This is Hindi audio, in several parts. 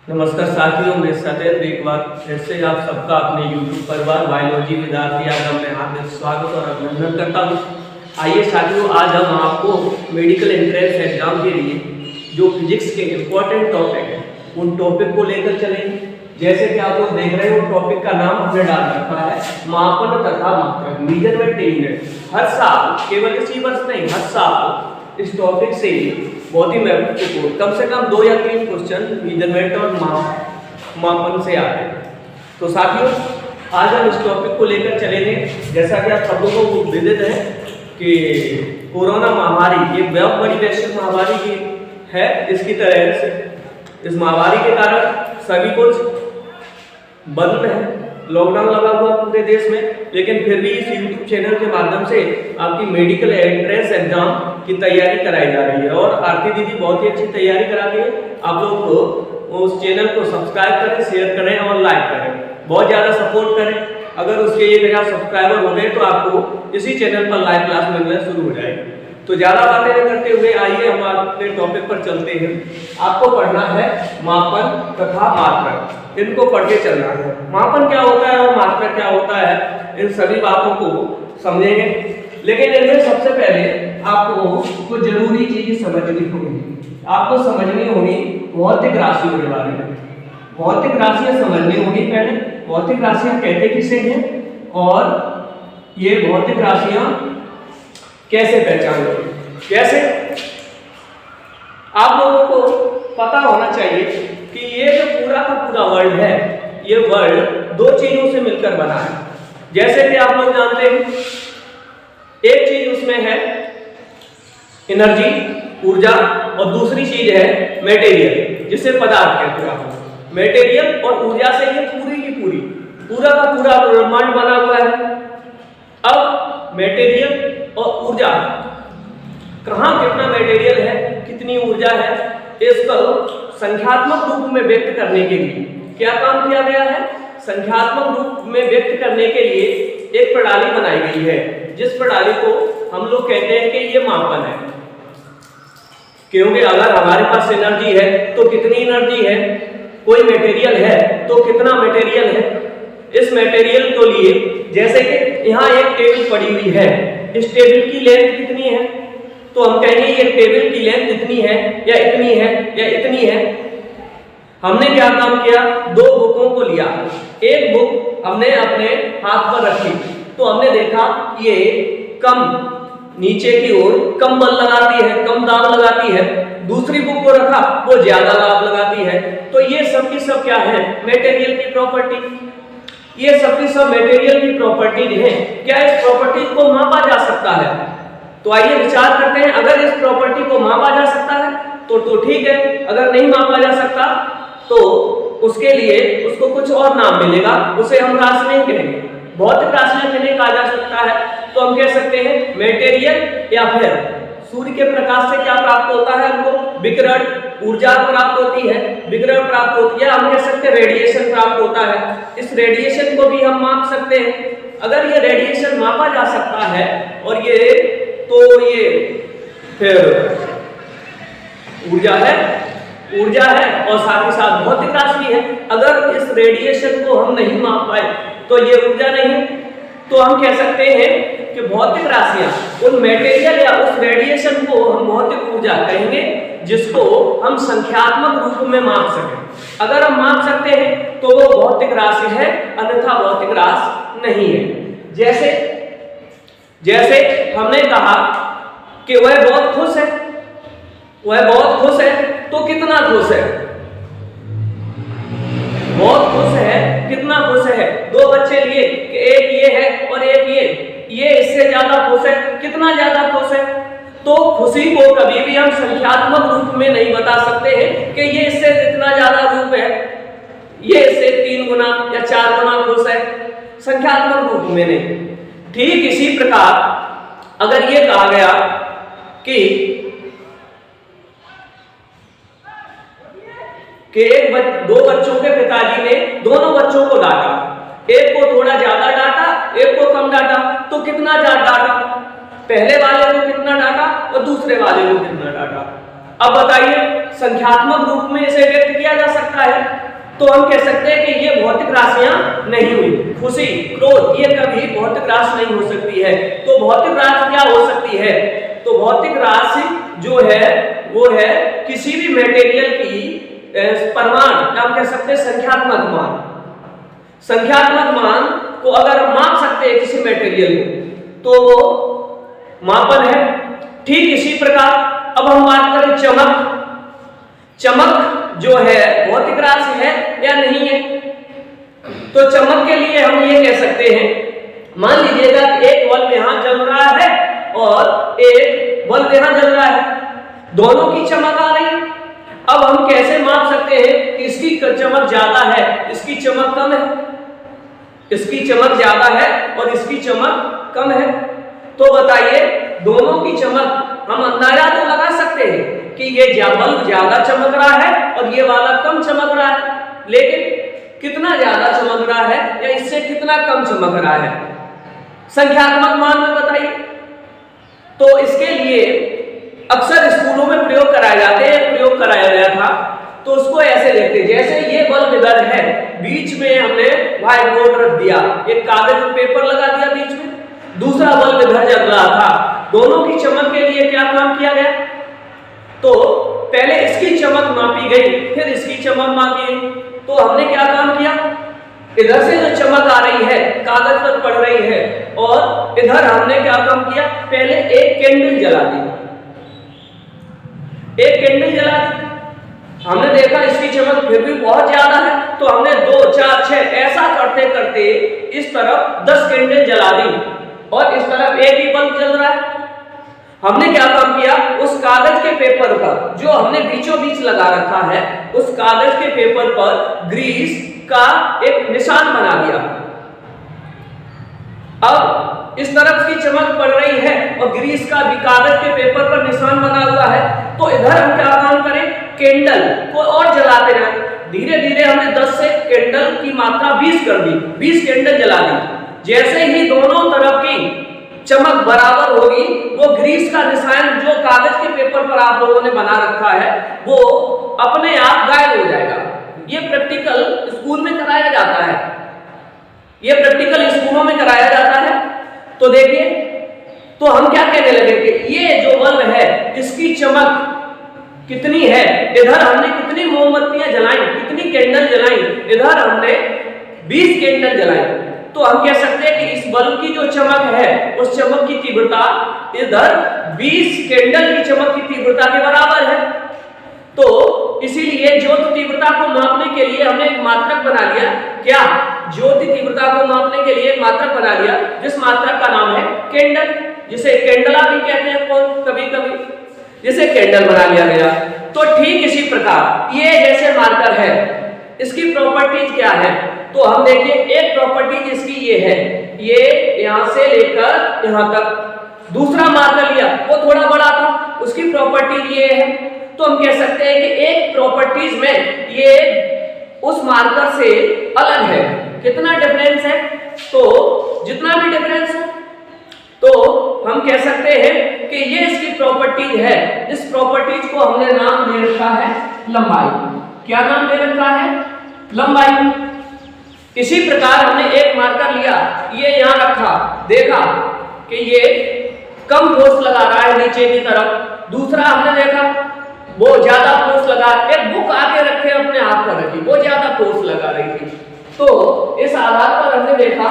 नमस्कार साथियों, मैं सत्येंद्र एक बार फिर से आप सबका अपने YouTube परिवार बायोलॉजी विद्यार्थी आगम में हार्दिक स्वागत और अभिनंदन करता हूँ। आइए साथियों, आज हम आपको मेडिकल एंट्रेंस एग्जाम के लिए जो फिजिक्स के इम्पोर्टेंट टॉपिक हैं उन टॉपिक को लेकर चलेंगे। जैसे कि आप लोग देख रहे हो, टॉपिक का नाम हमने डाल रखा है मापन तथा मात्रक, मेजरमेंट यूनिट। हर साल, केवल इसी वर्ष नहीं, हर साल इस टॉपिक से बहुत ही महत्वपूर्ण कम से कम 2 या 3 क्वेश्चन मेजरमेंट और मापन से आते हैं। तो साथियों, आज हम इस टॉपिक को लेकर चलेंगे। जैसा कि आप सब लोगों को विदित है कि कोरोना महामारी एक बहुत बड़ी वैश्विक महामारी की है। इसकी तरह से इस महामारी के कारण सभी कुछ बंद है, लॉकडाउन लगा हुआ पूरे देश में, लेकिन फिर भी इस YouTube चैनल के माध्यम से आपकी मेडिकल एंट्रेंस एग्जाम की तैयारी कराई जा रही है और आरती दीदी बहुत ही अच्छी तैयारी कराती है। आप लोग को उस चैनल को सब्सक्राइब करें, शेयर करें और लाइक करें, बहुत ज़्यादा सपोर्ट करें। अगर उसके 1000 सब्सक्राइबर हो गए तो आपको इसी चैनल पर लाइव क्लास मिलना शुरू हो जाएगी। तो ज़्यादा बातें न करते हुए आइए हम अपने टॉपिक पर चलते हैं। आपको पढ़ना है मापन तथा मात्रक, इनको पढ़ के चलना है। मापन क्या होता है और मात्रक क्या होता है, इन सभी बातों को समझेंगे। लेकिन इनमें सबसे पहले आपको कुछ जरूरी चीज समझनी होगी। आपको समझनी होगी भौतिक राशियों के बारे में। भौतिक राशियां समझनी होगी पहले। भौतिक राशियां कहते किसे हैं और ये भौतिक राशियां कैसे पहचानते हैं? कैसे? आप लोगों को पता होना चाहिए कि ये जो पूरा का पूरा वर्ल्ड है, ये वर्ल्ड 2 चीजों से मिलकर बना है। जैसे कि आप लोग जानते हैं, एक चीज उसमें है एनर्जी, ऊर्जा, और दूसरी चीज है मटेरियल, जिसे पदार्थ कहते हैं आप। मटेरियल और ऊर्जा से ये पूरी की पूरी, पूरा का पूरा ब्रह्मांड बना हुआ है। अब मटेरियल और ऊर्जा, कहाँ कितना मटेरियल है, कितनी ऊर्जा है, इसको संख्यात्मक रूप में व्यक्त करने के लिए क्या काम किया गया है? संख्यात्मक रूप में व्यक्त करने के लिए एक प्रणाली बनाई गई है, जिस प्रणाली को हम लोग कहते हैं कि ये मापन है। क्योंकि अगर हमारे पास एनर्जी है तो कितनी एनर्जी है, कोई मटेरियल है तो कितना मटेरियल है, इस मटेरियल को लिए, जैसे कि यहाँ एक टेबल पड़ी हुई है, इस टेबल की लेंथ कितनी है, तो हम कहेंगे ये टेबल की लेंथ इतनी है या इतनी है या इतनी है। हमने क्या काम किया? 2 बुकों को लिया। एक बुक हमने अपने हाथ पर रखी तो हमने देखा ये कम नीचे की ओर कम बल लगाती है, कम दाब लगाती है। दूसरी बुक को रखा, वो ज्यादा दाब लगाती है। तो ये सब की सब क्या है? मटेरियल की प्रॉपर्टी। ये सब की सब मटेरियल की प्रॉपर्टी है। क्या इस प्रॉपर्टी को मापा जा सकता है? तो आइए विचार करते हैं। अगर इस प्रॉपर्टी को मापा जा सकता है तो ठीक है। अगर नहीं मापा जा सकता तो उसके लिए उसको कुछ और नाम मिलेगा, उसे हम राशि नहीं कहेंगे। भौतिक राशियां किन्हें कहा जा सकता है? तो हम कह सकते हैं मटेरियल, या फिर सूर्य के प्रकाश से क्या प्राप्त होता है, हमको विकिरण ऊर्जा प्राप्त होती है, विकिरण प्राप्त होती है। हम कह सकते हैं रेडिएशन प्राप्त होता है। इस रेडिएशन को भी हम माप सकते हैं। अगर ये रेडिएशन मापा जा सकता है और ये, तो ये फिर ऊर्जा है, ऊर्जा है और साथ ही साथ भौतिक राशि है। अगर इस रेडिएशन को हम नहीं माप पाए तो ये ऊर्जा नहीं, तो हम कह सकते हैं कि भौतिक राशियां उन मटेरियल या उस रेडिएशन को हम भौतिक ऊर्जा कहेंगे, जिसको हम संख्यात्मक रूप में माप सकें। अगर हम माप सकते हैं तो वो भौतिक राशि है, अन्यथा भौतिक राशि नहीं है। जैसे हमने कहा कि वह बहुत खुश है, वह बहुत खुश है, तो कितना खुश है? बहुत खुश है, कितना खुश है? 2 बच्चे लिए, एक ये है और एक ये इससे ज्यादा खुश है, कितना ज्यादा खुश है? तो खुशी को कभी भी हम संख्यात्मक रूप में नहीं बता सकते हैं कि ये इससे इतना ज्यादा रूप है, ये इससे 3 गुना या 4 गुना खुश है, संख्यात्मक रूप में नहीं। ठीक इसी प्रकार अगर ये कहा गया कि दो बच्चों के पिताजी ने दोनों बच्चों को डांटा, एक को थोड़ा ज्यादा डांटा, एक को कम डांटा, तो कितना ज्यादा डांटा? पहले वाले को कितना डांटा और दूसरे वाले को कितना डांटा? अब बताइए, संख्यात्मक रूप में इसे व्यक्त किया जा सकता है? तो हम कह सकते हैं कि ये भौतिक राशियां नहीं हुई। खुशी, क्रोध, ये कभी भौतिक राशि नहीं हो सकती है। तो भौतिक राशि क्या हो सकती है? तो भौतिक राशि जो है वो है किसी भी मटेरियल की परिमाण, हम कह सकते हैं संख्यात्मक मान। संख्यात्मक मान को अगर हम माप सकते हैं किसी मटेरियल को तो वो मापन है। ठीक इसी प्रकार अब हम बात करें चमक। चमक जो है भौतिक राशि है या नहीं है? तो चमक के लिए हम ये कह सकते हैं, मान लीजिएगा कि एक बल्ब यहां जल रहा है और एक बल्ब यहां जल रहा है, दोनों की चमक आ रही है। अब हम कैसे माप सकते हैं कि इसकी चमक ज्यादा है, इसकी चमक कम है? इसकी चमक ज्यादा है और इसकी चमक कम है, तो बताइए दोनों की चमक हम अंदाजा तो लगा सकते हैं कि ये बल्ब ज्यादा चमक रहा है और ये वाला कम चमक रहा है, लेकिन कितना ज्यादा चमक रहा है या इससे कितना कम चमक रहा है, संख्यात्मक मान में बताइए। तो इसके लिए अक्सर स्कूलों में प्रयोग कराए जाते हैं, प्रयोग कराया गया था तो उसको ऐसे देखते, जैसे ये बल्ब इधर है, बीच में हमने व्हाइट बोर्ड रख दिया, एक कागज पेपर लगा दिया बीच में, दूसरा बल्ब इधर जल रहा था, दोनों की चमक के लिए क्या काम किया गया? तो पहले इसकी चमक मापी गई, फिर इसकी चमक मापी गई। तो हमने क्या काम किया? इधर से जो चमक आ रही है कागज पर पड़ रही है और इधर हमने क्या काम किया? पहले एक कैंडल जला दी, एक कैंडल जला दी। हमने देखा इसकी चमक फिर भी बहुत ज्यादा है, तो हमने 2, 4, 6 ऐसा करते करते इस तरफ 10 कैंडल जला दी और इस तरफ एक ही बल्ब जल रहा है। हमने क्या काम किया? उस कागज के पेपर पर जो हमने बीचों बीच लगा रखा है, उस कागज के पेपर पर ग्रीस का एक निशान बना दिया। अब इस तरफ की चमक पड़ रही है और ग्रीस का भी कागज के पेपर पर निशान बना हुआ है, तो इधर हम क्या काम करें? कैंडल को और जलाते रहे। धीरे धीरे हमने 10 से कैंडल की मात्रा 20 कर दी, 20 कैंडल जला दी। जैसे ही दोनों तरफ की चमक बराबर होगी, वो ग्रीस का निशान जो कागज के पेपर पर आप लोगों ने बना रखा है वो अपने आप गायब हो जाएगा। ये प्रैक्टिकल स्कूल में कराया जाता है, ये प्रैक्टिकल स्कूलों में कराया जाता है। तो देखिए, तो हम क्या कहने लगे कि ये जो बल्ब है इसकी चमक कितनी है? इधर हमने कितनी मोमबत्तियां जलाई, कितनी कैंडल जलाई? इधर हमने 20 कैंडल जलाई। तो हम कह सकते हैं कि इस बल्ब की जो चमक है उस चमक की तीव्रता इधर 20 कैंडल की चमक की तीव्रता के बराबर है। तो इसीलिए ज्योति तीव्रता को मापने के लिए हमने एक मात्रक बना लिया। क्या? ज्योति तीव्रता को मापने के लिए एक मात्रक बना लिया, जिस मात्रक का नाम है कैंडल, जिसे कैंडला भी कहते हैं कौन कभी कभी, जिसे कैंडल बना लिया गया। तो ठीक इसी प्रकार ये जैसे मार्कर है, इसकी प्रॉपर्टीज क्या है? तो हम देखिए, एक प्रॉपर्टीज इसकी ये है, ये यहां से लेकर यहां तक। दूसरा मार्कर लिया, वो थोड़ा बड़ा था, उसकी प्रॉपर्टीज ये है। तो हम कह सकते हैं कि एक प्रॉपर्टीज में ये उस मार्कर से अलग है। कितना डिफरेंस है? तो जितना भी डिफरेंस है, तो हम कह सकते हैं कि ये इसकी प्रॉपर्टीज है। इस प्रॉपर्टीज को हमने नाम दे रखा है लंबाई। क्या नाम दे रखा है? लंबाई। इसी प्रकार हमने एक मार्कर लिया, ये यहां रखा, देखा कि ये कम फोर्स लगा रहा है नीचे की तरफ। दूसरा हमने देखा वो ज्यादा फोर्स लगा, एक बुक आगे रखे अपने हाथ पर रखी, वो ज्यादा फोर्स लगा रही थी। तो इस आधार पर हमने देखा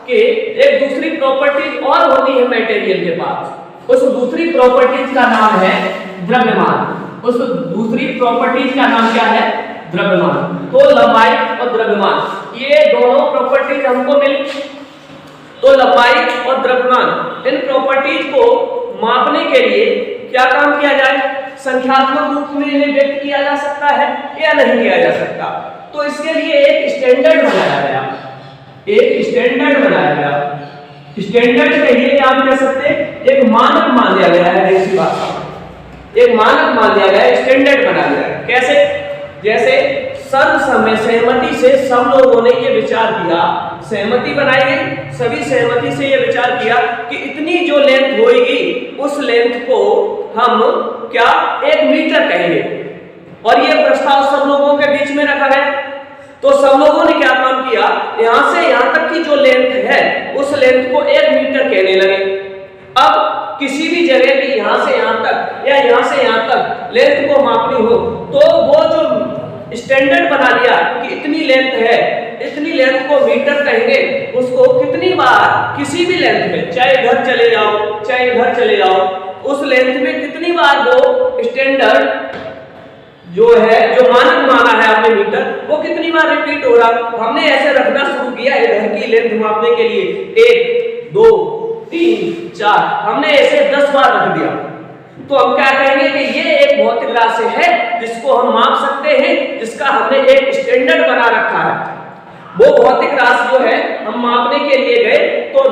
कि एक दूसरी प्रॉपर्टीज और होती है मटेरियल के पास। उस दूसरी प्रॉपर्टीज का नाम है द्रव्यमान। उस दूसरी प्रॉपर्टीज का नाम क्या है? द्रव्यमान। तो लंबाई और द्रव्यमान, ये दोनों प्रॉपर्टीज हमको मिली। तो लंबाई और द्रव्यमान, इन प्रॉपर्टीज को मापने के लिए क्या काम किया जाए? संख्यात्मक रूप में इन्हें व्यक्त किया जा सकता है या नहीं किया जा सकता? तो इसके लिए एक स्टैंडर्ड बनाया गया, एक स्टैंडर्ड बनाया गया। स्टैंडर्ड कहिए या आप कह सकते हैं एक मानक मान लिया गया है, देसी भाषा में एक मानक मान लिया गया है, स्टैंडर्ड बना लिया है। कैसे? जैसे सर्वसम्मत सहमति से सब लोगों ने ये विचार किया, सहमति बनाई गई, सभी सहमति से ये विचार किया कि इतनी जो लेंथ होगी उस लेंथ को हम क्या 1 मीटर कहेंगे। और ये प्रस्ताव सब लोगों के बीच में रखा है। यहां से यहां तक की जो लेंथ है उस लेंथ को 1 मीटर कहने लगे। अब किसी भी जगह की यहां से यहां तक या यहां से यहां तक लेंथ को मापनी हो तो वो जो स्टैंडर्ड बना लिया कि इतनी लेंथ है, इतनी लेंथ को मीटर कहेंगे, उसको कितनी बार किसी भी लेंथ में, चाहे इधर चले जाओ चाहे इधर चले जाओ, उस लेंथ में कितनी बार वो स्टैंडर्ड जो है, जो मानक माना है आपने मीटर, वो कितनी बार रिपीट हो रहा। हमने ऐसे रखना शुरू किया इधर की लेंथ मापने के लिए 1 2 3 4, हमने ऐसे 10 बार रख दिया तो हम क्या कहेंगे कि ये एक भौतिक राशि है जिसको हम माप सकते हैं, जिसका हमने एक स्टैंडर्ड बना रखा है। वो भौतिक राशि जो है हम मापने के लिए गए तो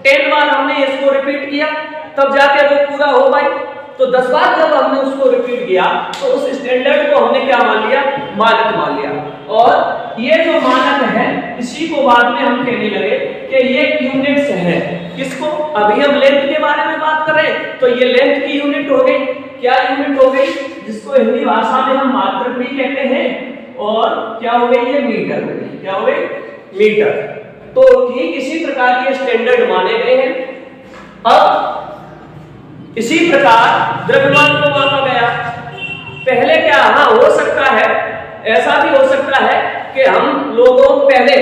10 बार हमने इसको रिपीट किया तब जाके वो पूरा हो पाई। तो 10 बार जब हमने उसको रिपीट किया तो उस स्टैंडर्ड को हमने क्या मान लिया, मानक मान लिया। और ये जो मानक है इसी को बाद में हम कहने लगे कि ये यूनिट्स है। किसको, अभी हम लेंथ के बारे में बात कर रहे हैं तो ये लेंथ की यूनिट हो गई। क्या यूनिट हो गई, जिसको हिंदी भाषा में हम मात्रक भी कहते हैं, और क्या हो गई, ये मीटर हो गई। क्या हो गई, मीटर। तो ठीक इसी प्रकार के स्टैंडर्ड माने गए हैं। अब इसी प्रकार द्रव्यमान को मापा गया। पहले क्या, हाँ हो सकता है, ऐसा भी हो सकता है कि हम लोगों पहले,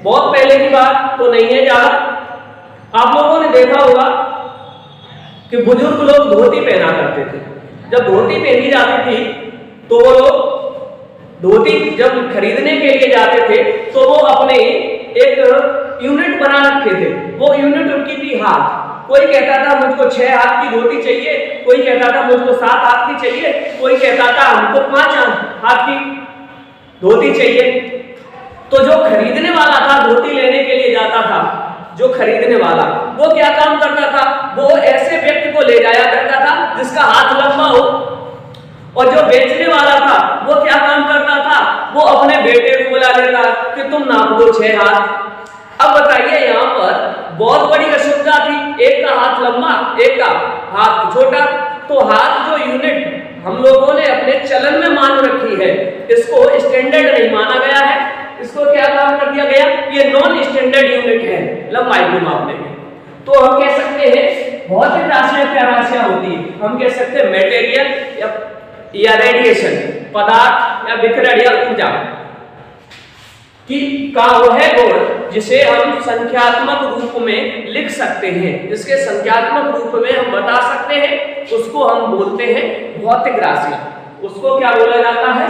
बहुत पहले की बात तो नहीं है ज्यादा, आप लोगों ने देखा होगा कि बुजुर्ग लोग धोती पहना करते थे। जब धोती पहनी जाती थी तो वो लोग धोती जब खरीदने के लिए जाते थे तो वो अपने एक यूनिट बना रखे थे। वो यूनिट उनकी थी हाथ। कोई कहता था मुझको 6 हाथ की धोती चाहिए, कोई कहता था मुझको 7 हाथ की चाहिए, कोई कहता था हमको 5 हाथ की धोती चाहिए। तो जो खरीदने वाला था, धोती लेने के लिए जाता था, जो खरीदने वाला, वो क्या काम करता था, वो ऐसे व्यक्ति को ले जाया करता था जिसका हाथ लंबा हो। और जो बेचने वाला था वो क्या काम करता था, वो अपने बेटे को बुला लेता कि तुम नाप दो 6 हाथ। अब बताइए, यहाँ पर बहुत बड़ी असुविधा थी, एक का हाथ लंबा एक का हाथ छोटा। तो हाथ जो यूनिट हम लोगों ने अपने चलन में मान रखी है, इसको स्टैंडर्ड नहीं माना गया है। इसको क्या काम कर दिया गया, ये नॉन स्टैंडर्ड यूनिट है लंबाई को मापने में। तो हम कह सकते हैं भौतिक राशियां क्या राशियां होती है, हम कह सकते हैं मेटेरियल या रेडिएशन, पदार्थ या विकिरण या ऊर्जा कि का वो है गुण जिसे हम संख्यात्मक रूप में लिख सकते हैं, जिसके संख्यात्मक रूप में हम बता सकते हैं, उसको हम बोलते हैं भौतिक राशियां। उसको क्या बोला जाता है,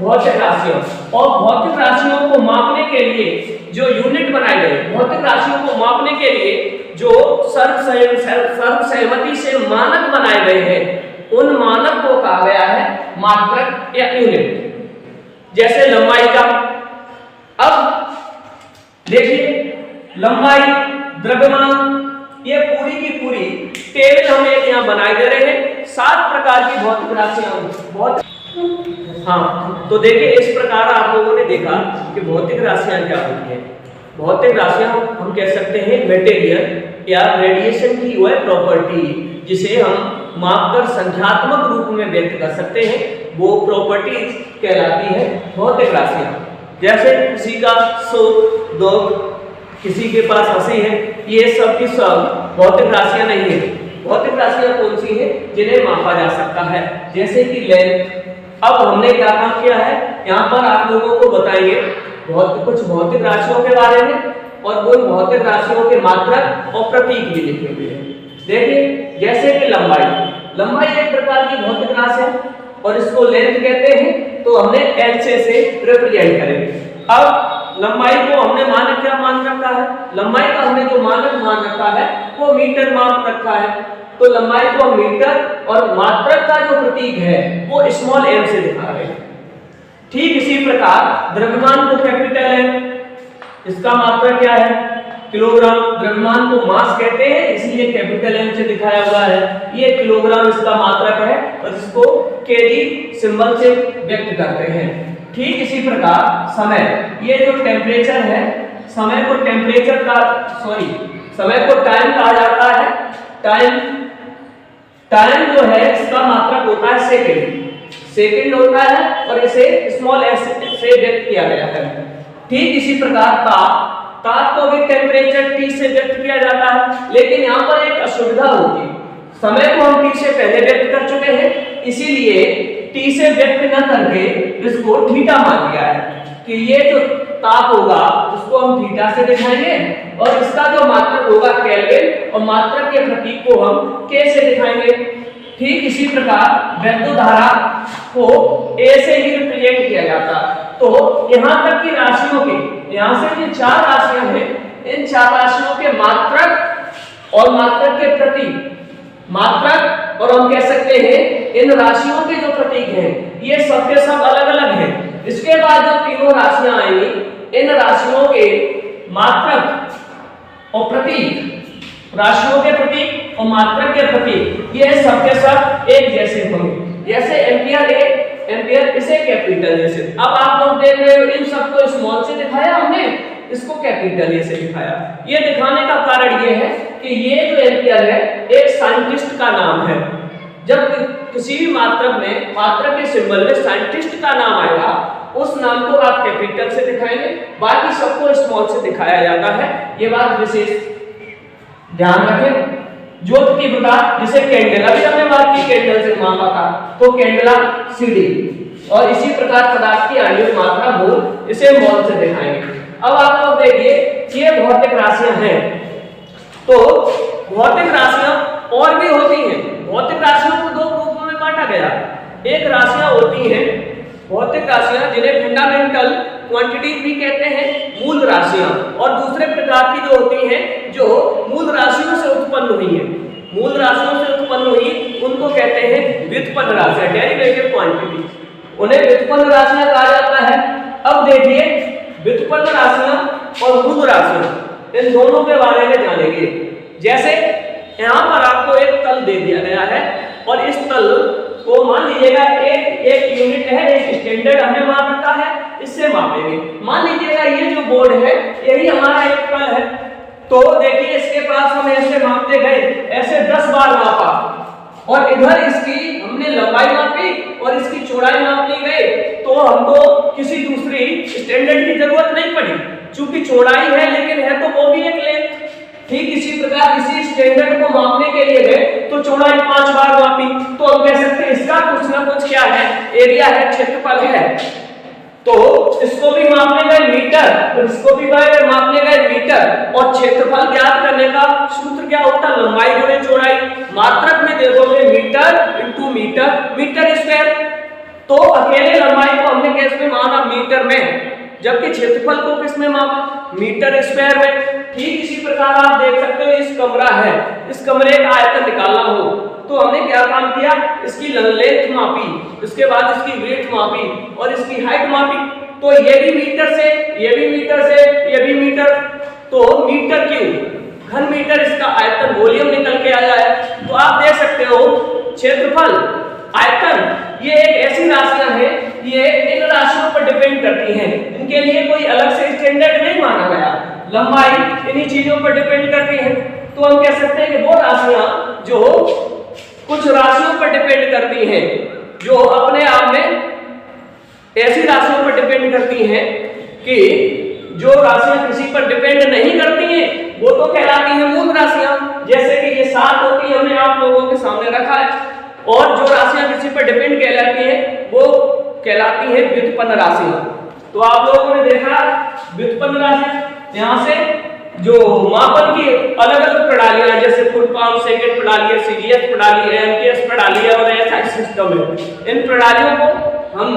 भौतिक राशियों। और भौतिक राशियों को मापने के लिए जो यूनिट बनाए गए, भौतिक राशियों को मापने के लिए जो सर्वसहमति से मानक बनाए गए हैं, उन मानक को कहा गया है मात्रक या यूनिट। जैसे लंबाई का, अब देखिए लंबाई, द्रव्यमान, ये पूरी की पूरी टेबल हम एक यहाँ बनाए दे रहे हैं। 7 प्रकार की भौतिक राशियां, बहुत हाँ। तो देखिए इस प्रकार आप लोगों ने देखा कि भौतिक राशियां क्या होती हैं। भौतिक राशियां हम कह सकते हैं मटेरियल या रेडिएशन की वो है प्रॉपर्टी, जिसे हम मापकर संख्यात्मक रूप में व्यक्त कर सकते हैं, वो प्रॉपर्टी कहलाती है भौतिक राशियां। जैसे किसी का सुख दुख, किसी के पास हंसी है, ये सब की सब भौतिक राशियां नहीं है। भौतिक राशियां कौन सी है, जिन्हें मापा जा सकता है, जैसे कि लेंथ। अब हमने क्या काम किया है, यहाँ पर आप लोगों को बताएंगे कुछ भौतिक राशियों के बारे में, और उन भौतिक राशियों के मात्रक और प्रतीक भी लिखे हुए हैं। देखिए जैसे कि लंबाई, लंबाई एक प्रकार की भौतिक राशि है और इसको लेंथ कहते हैं, तो हमने एल से रिप्रेजेंट करेंगे। अब लंबाई को हमने मानक क्या मान रखा है, लंबाई का हमने जो मानक मान रखा है वो मीटर मान रखा है। तो लंबाई को मीटर, और मात्रक का जो प्रतीक है वो स्मॉल एम से दिखा रहे हैं। ठीक इसी प्रकार द्रव्यमान को कैपिटल है, इसका मात्रक क्या है, किलोग्राम। द्रव्यमान को मास कहते हैं, इसलिए कैपिटल एम से दिखाया हुआ है। ये किलोग्राम इसका मात्रक है और इसको केजी सिंबल से व्यक्त करते हैं। ठीक इसी प्रकार समय, ये जो टेम्परेचर है, समय को टेम्परेचर का समय को टाइम कहा जाता है। टाइम जो है इसका मात्रक होता है सेकंड होता है, और इसे स्मॉल एस से व्यक्त किया गया है। ठीक इसी प्रकार ताप को भी टेम्परेचर T से व्यक्त किया जाता है, लेकिन यहाँ पर एक असुविधा होगी, समय को हम T से पहले व्यक्त कर चुके हैं, इसीलिए T से व्यक्त न करके इसको थीटा मान लिया है कि ये जो ताप होगा उसको हम थीटा से दिखाएंगे और इसका जो मात्रक होगा केल्विन और मात्रक के प्रतीक को हम K से दिखाएंगे। ठीक इसी प्रकार वैद्युत धारा को A से ही रिप्रेजेंट किया जाता। तो यहाँ तक की राशियों के, यहाँ से जो 4 राशियां हैं, इन 4 राशियों के मात्रक और मात्रक के प्रतीक, मात्रक और हम कह सकते हैं इन राशियों के जो प्रतीक हैं ये सब के सब अलग अलग हैं। इसके बाद जो तीनों राशियां आएंगी, इन राशियों के मात्रक और प्रतीक, राशियों के प्रतीक और मात्रक के प्रतीक ये सब के सब एक जैसे होंगे। जैसे एम्पियर एम्पियर इसे कैपिटल जैसे, अब आप लोग देख रहे हो इन सबको स्मॉल से दिखाया हमने, इसको कैपिटल ए से दिखाया। ये दिखाने का कारण ये है कि ये जो एम्पियर है एक साइंटिस्ट का नाम है। जब किसी भी मात्रक में, मात्रक के सिंबल में साइंटिस्ट का नाम आएगा, उस नाम को आप कैपिटल से दिखाएंगे, बाकी सबको स्मॉल से दिखाया जाता है। ये बात विशेष ध्यान रखें। ज्योत की तीव्रता, जिसे कैंडेला भी हमने बात की, कैंडल से मापा था, तो कैंडेला CD, और इसी प्रकार पदार्थ की आणविक मात्रा मोल, इसे मोल से दिखाएंगे। अब आप लोग देखिए ये भौतिक राशियां हैं, तो भौतिक राशियां और भी होती हैं। भौतिक राशियों को 2 ग्रुपों में बांटा गया। एक राशियां होती हैं भौतिक राशियां जिन्हें फंडामेंटल क्वांटिटी भी कहते हैं, मूल राशियां, और दूसरे प्रकार की जो होती हैं जो मूल राशियों से उत्पन्न हुई है, मूल राशियों से उत्पन्न हुई उनको कहते हैं व्युत्पन्न राशियां, डेरिवेटिव क्वांटिटी, उन्हें व्युत्पन्न राशियां कहा जाता है। अब देखिए व्युत्पन्न राशियां और मूल राशियां, इन दोनों के बारे में जानेंगे। जैसे यहाँ पर आपको एक तल दे दिया गया है और इस तल को मान लीजिएगा एक यूनिट है, एक स्टैंडर्ड हमने मान रखा है, इससे मापेंगे। मान लीजिएगा ये जो बोर्ड है यही हमारा एक तल है, तो देखिए इसके पास हम ऐसे मापते गए, ऐसे 10 बार मापा, और इधर इसकी हमने लंबाई मापी और इसकी चौड़ाई माप ली गई, तो हमको किसी दूसरी स्टैंडर्ड की जरूरत नहीं पड़ी, चूंकि चौड़ाई है लेकिन है तो वो भी एक लेंथ। ठीक इसी प्रकार इसी स्टैंडर्ड को मापने के लिए गए तो चौड़ाई 5 बार मापी, तो हम कह सकते हैं इसका कुछ ना कुछ क्या है, एरिया है, क्षेत्रफल है। तो इसको भी मापने गए मीटर, तो इसको भी मापने गए मीटर, और क्षेत्रफल ज्ञात करने का सूत्र क्या होता है, लंबाई गुणे चौड़ाई। मात्रक में देखोगे metre into metre, metre square, तो अकेले लंबाई को हमने किस में माना, मीटर में, जबकि क्षेत्रफल को किस में मापा, मीटर स्क्वायर में। ठीक इसी प्रकार आप देख सकते हो इस कमरा है, इस कमरे का आयतन निकालना हो तो हमने क्या काम किया, इसकी लेंथ मापी, इसके बाद इसकी वेट मापी और इसकी हाइट मापी, तो ये भी मीटर से, ये भी मीटर से, ये भी मीटर, तो मीटर क्यूब घन मीटर इसका आयतन वॉल्यूम निकल के आया है। तो आप देख सकते हो क्षेत्रफल, आयतन, ये एक ऐसी राशियां हैं, ये इन राशियों पर डिपेंड करती हैं, इनके लिए कोई अलग से स्टैंडर्ड नहीं माना गया। लंबाई इन्हीं चीजों पर डिपेंड करती है, तो हम कह सकते हैं कि वो राशियां जो कुछ राशियों पर डिपेंड करती हैं, जो अपने आप में ऐसी राशियों पर डिपेंड करती हैं कि जो राशियां किसी पर डिपेंड नहीं करती हैं वो तो कहलाती हैं मूल राशियां। जैसे कि ये 7 होती है, हमने आप लोगों के सामने रखा है, और जो राशियां किसी पर डिपेंड कहलाती हैं वो कहलाती हैं व्युत्पन्न राशियां। तो आप लोगों ने देखा व्युत्पन्न राशियां, यहाँ से जो मापन की अलग अलग प्रणालियां हैं, जैसे फुट पाउंड सेकंड प्रणाली है, सीजीएस प्रणाली है, एमकेएस प्रणाली है और एसआई सिस्टम है। इन प्रणालियों को हम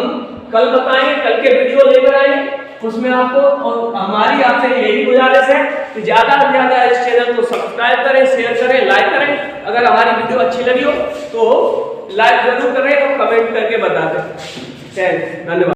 कल बताएंगे, कल के वीडियो लेकर आएंगे, उसमें आपको, और हमारी आपसे यही गुजारिश है कि ज्यादा से ज्यादा इस चैनल को सब्सक्राइब करें, शेयर करें, लाइक करें। अगर हमारी वीडियो अच्छी लगी हो तो लाइक जरूर करें और कमेंट करके बता दें। धन्यवाद।